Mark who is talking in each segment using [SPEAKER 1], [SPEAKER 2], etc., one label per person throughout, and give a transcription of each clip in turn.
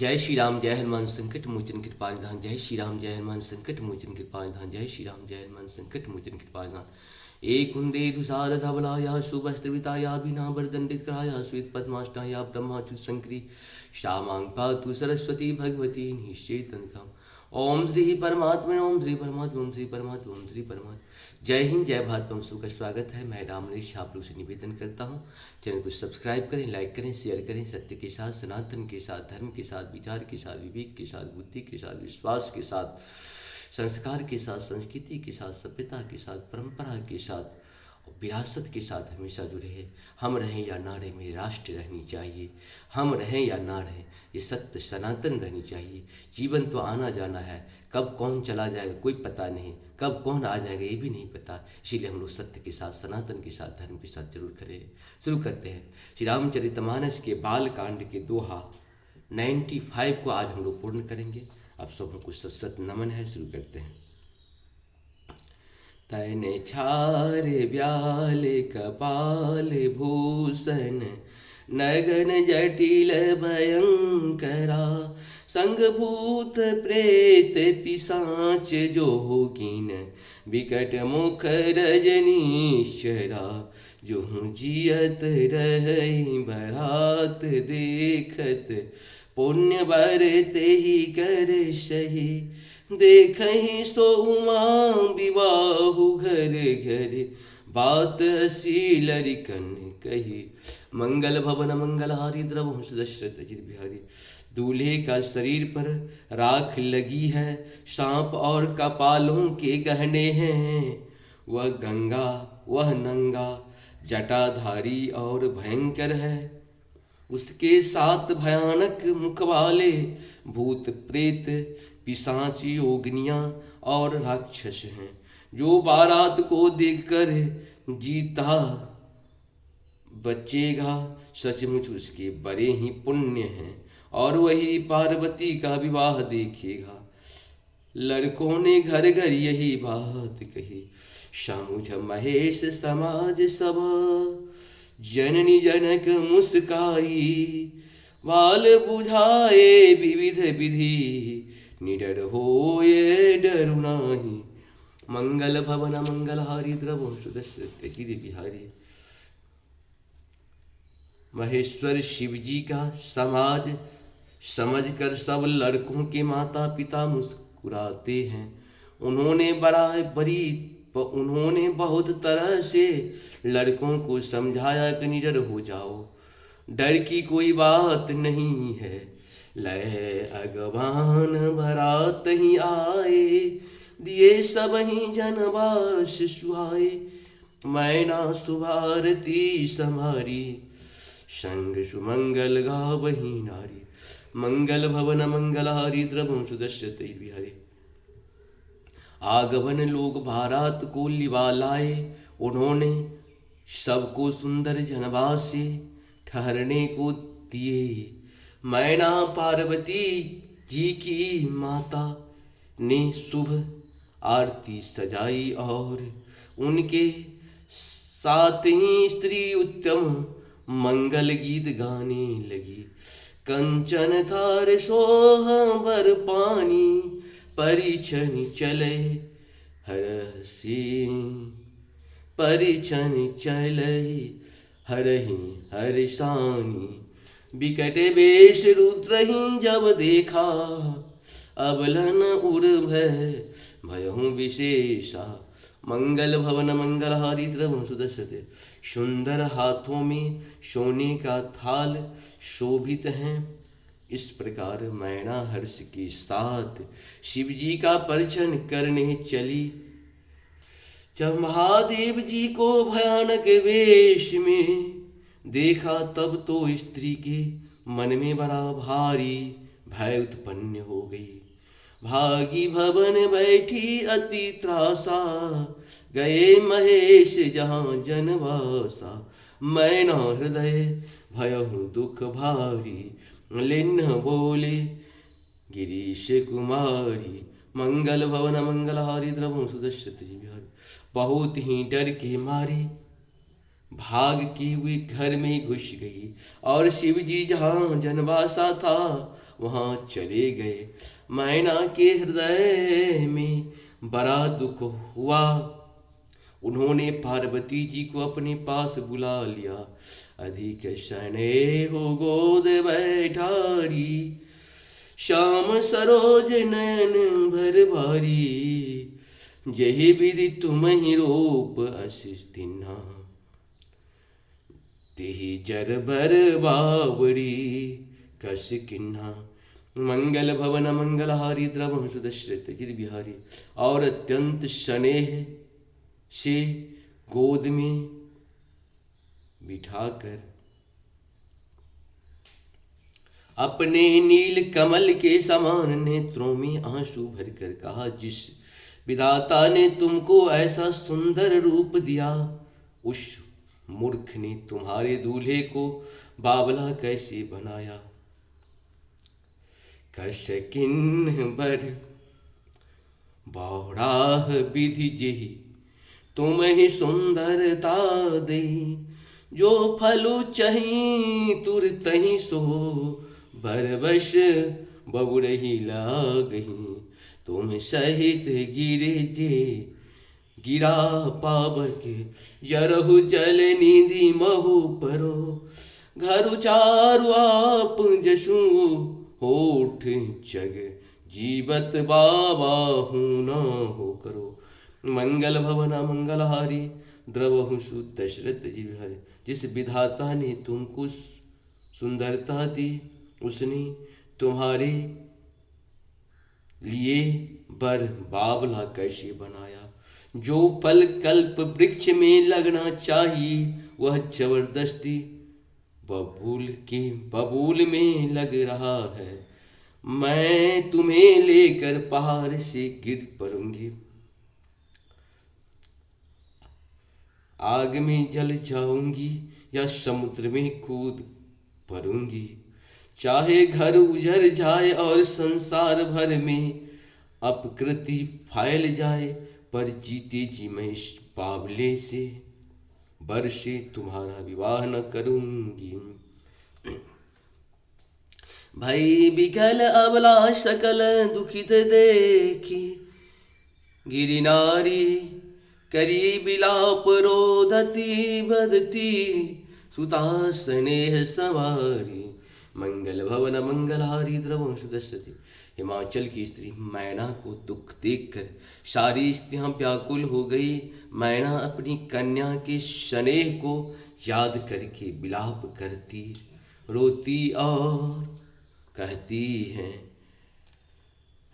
[SPEAKER 1] जय श्री राम जय हनुमान संकट मोचन कृपा निधान। जय श्री राम जय हनुमान संकट मोचन कृपा निधान। जय श्री राम जय हनुमान संकट मोचन कृपा निधान। एक कुंदे दुसार धवलाया शुभस्त्रविताया बिना वरदंडित कराया श्वेत पद्माष्टाया ब्रह्माच्युत शंकरी श्यामांग पातु सरस्वती भगवती निश्चेतनकाम। ओम श्री परमात्मा ओम श्री परमात्मा ओम श्री परमात्मा ओम श्री परमात्मा। जय हिंद जय भारत वंशों का स्वागत है। मैं राम नरेश आप लोग से निवेदन करता हूँ, चैनल को सब्सक्राइब करें, लाइक करें, शेयर करें। सत्य के साथ, सनातन के साथ, धर्म के साथ, विचार के साथ, विवेक के साथ, बुद्धि के साथ, विश्वास के साथ, संस्कार के साथ, संस्कृति के साथ, सभ्यता के साथ, परंपरा के साथ, विरासत के साथ हमेशा जुड़े हैं। हम रहें या ना रहें, मेरे राष्ट्र रहनी चाहिए। हम रहें या ना रहें, ये सत्य सनातन रहनी चाहिए। जीवन तो आना जाना है, कब कौन चला जाएगा कोई पता नहीं, कब कौन आ जाएगा ये भी नहीं पता। इसीलिए हम लोग सत्य के साथ, सनातन के साथ, धर्म के साथ जरूर करें। शुरू करते हैं श्री रामचरितमानस के बाल कांड के दोहा 95 को आज हम लोग पूर्ण करेंगे। आप सबको सत नमन है। शुरू करते हैं। तन छार ब्याल कपाल भूषण नगन जटिल भयंकरा संग भूत प्रेत पिशाच जोगिन विकट मुख रजनीश्वरा जो जियत रही बरात देखत पुण्य बर ते ही कर सही देखहि सो उमा विवाहु घर घर बात असी लरिकन कही मंगल भवन मंगलहारी द्रवंश दशरथ अजिर बिहारी। दूल्हे का शरीर पर राख लगी है, सांप और कपालों के गहने हैं। वह गंगा वह नंगा जटाधारी और भयंकर है, उसके साथ भयानक मुख वाले भूत प्रेत पिशाच योगिनियाँ और राक्षस हैं। जो बारात को देखकर जीता बचेगा सचमुच उसके बड़े ही पुण्य हैं, और वही पार्वती का विवाह देखेगा। लड़कों ने घर घर यही बात कही, शामुझ महेश समाज सभा जननी जनक मुस्काई बाल बुझाए विविध विधि निडर होए डरु नाही। मंगल भवन मंगलहारी द्रवंश दशरथ गिरि बिहारी। महेश्वर शिव जी का समाज समझकर सब लड़कों के माता पिता मुस्कुराते हैं। उन्होंने बहुत तरह से लड़कों को समझाया कि निडर हो जाओ, डर की कोई बात नहीं है। लय अगवान बरात ही आए दिए सब ही जनवास सुहाए। मैना सुभारती समारी संग सुमंगल गावही नारी। मंगल भवन मंगलहारी द्रवंश दशरथ बिहारी। आगमन लोग बारात को लिवा लाए, उन्होंने सबको सुंदर जनवास से ठहरने को दिए। मैना पार्वती जी की माता ने शुभ आरती सजाई और उनके साथ ही स्त्री उत्तम मंगल गीत गाने लगी। कंचन थार सोहबर पानी परिछन चले हरसी परिछन चले हरहि हरसानी। बिकट बेश रुद्र ही जब देखा अबलन उर भयहु विशेषा। मंगल भवन मंगलहारी द्रवंश दशरथ। सुंदर हाथों में सोने का थाल शोभित हैं। इस प्रकार मैना हर्ष के साथ शिव जी का परिछन करने चली। जब महादेव जी को भयानक वेश में देखा तब तो स्त्री के मन में बड़ा भारी भय उत्पन्न हो गई। भागी भवन बैठी अति त्रासा गए महेश जहाँ जनवासा। मैना हृदय भयहु दुख भारी लिन्न बोले गिरीश कुमारी। मंगल भवन मंगलहारी द्रवंश दशरथ बिहारी। बहुत ही डर के मारे भाग के हुए घर में घुस गई और शिव जी जहाँ जनवासा था वहाँ चले गए। मैना के हृदय में बड़ा दुख हुआ, उन्होंने पार्वती जी को अपने पास बुला लिया। अधिक शनै हो गोद बैठारी, श्याम सरोज नयन भर भारी। जही विधि तुम ही रूप असिस दिन्हा, तिहि जर भर बावरी कस किन्हा। मंगल भवन मंगलहारी द्रवंश दशरथ गिर बिहारी। और अत्यंत स्नेह से गोद में बिठाकर अपने नील कमल के समान नेत्रों में आंसू भरकर कहा, जिस विधाता ने तुमको ऐसा सुंदर रूप दिया, उस मूर्ख ने तुम्हारे दूल्हे को बावला कैसे बनाया। कस किन्ह बर बावड़ाह विधि जेहि, तुम ही सुंदरता दे। जो फलु चही तुर तही सो, बरबस बबुरही लागही। तुम सहित गिरे जे गिरा पावक, जरहु जल निधि महु परो। घर चारु आप जसु होठ जग, जीवत बाबा हूँ न हो करो। मंगल भवन मंगलहारी द्रवहु सुत दशरथ जी बिहारी। जिस विधाता ने तुमको सुंदरता दी, उसने तुम्हारे लिए बर बावला कैसे बनाया। जो फल कल्प वृक्ष में लगना चाहिए, वह जबरदस्ती बबूल में लग रहा है। मैं तुम्हें लेकर पहाड़ से गिर पड़ूंगी, आग में जल जाऊंगी या समुद्र में कूद पड़ूंगी। चाहे घर उजड़ जाए और संसार भर में अपकृति फैल जाए, पर जीते जी मैं इस बावले से बर से तुम्हारा विवाह न करूंगी। भई बिकल अबला सकल दुखित देखी, गिरि नारी करी बिलाप रोदती बदती। सुता स्नेह सवारी, मंगल भवन मंगलहारी द्रवंश दशरथी। हिमाचल की स्त्री मैना को दुख देखकर सारी स्त्रियां व्याकुल हो गई। मैना अपनी कन्या के स्नेह को याद करके विलाप करती रोती और कहती है,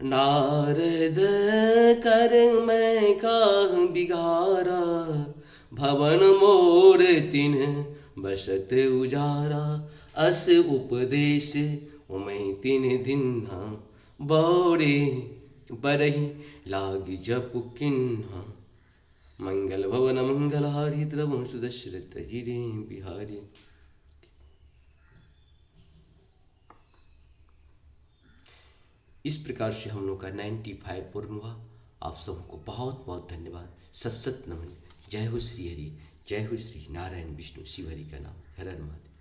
[SPEAKER 1] नारद कर मैं काह बिगारा, भवन मोर तिन बसत उजारा। अस उपदेश उमय तिन दिन्हा, बौरे बरही लाग जप किन्हा। मंगल भवन मंगलहारी द्रवंश दशरथ जी बिहारी। इस प्रकार से हम लोग का 95 पूर्ण हुआ। आप सबको बहुत बहुत धन्यवाद, सत सत नमन। जय हो श्री हरि, जय हो श्री नारायण विष्णु शिव हरि का नाम। हर हर महादेव।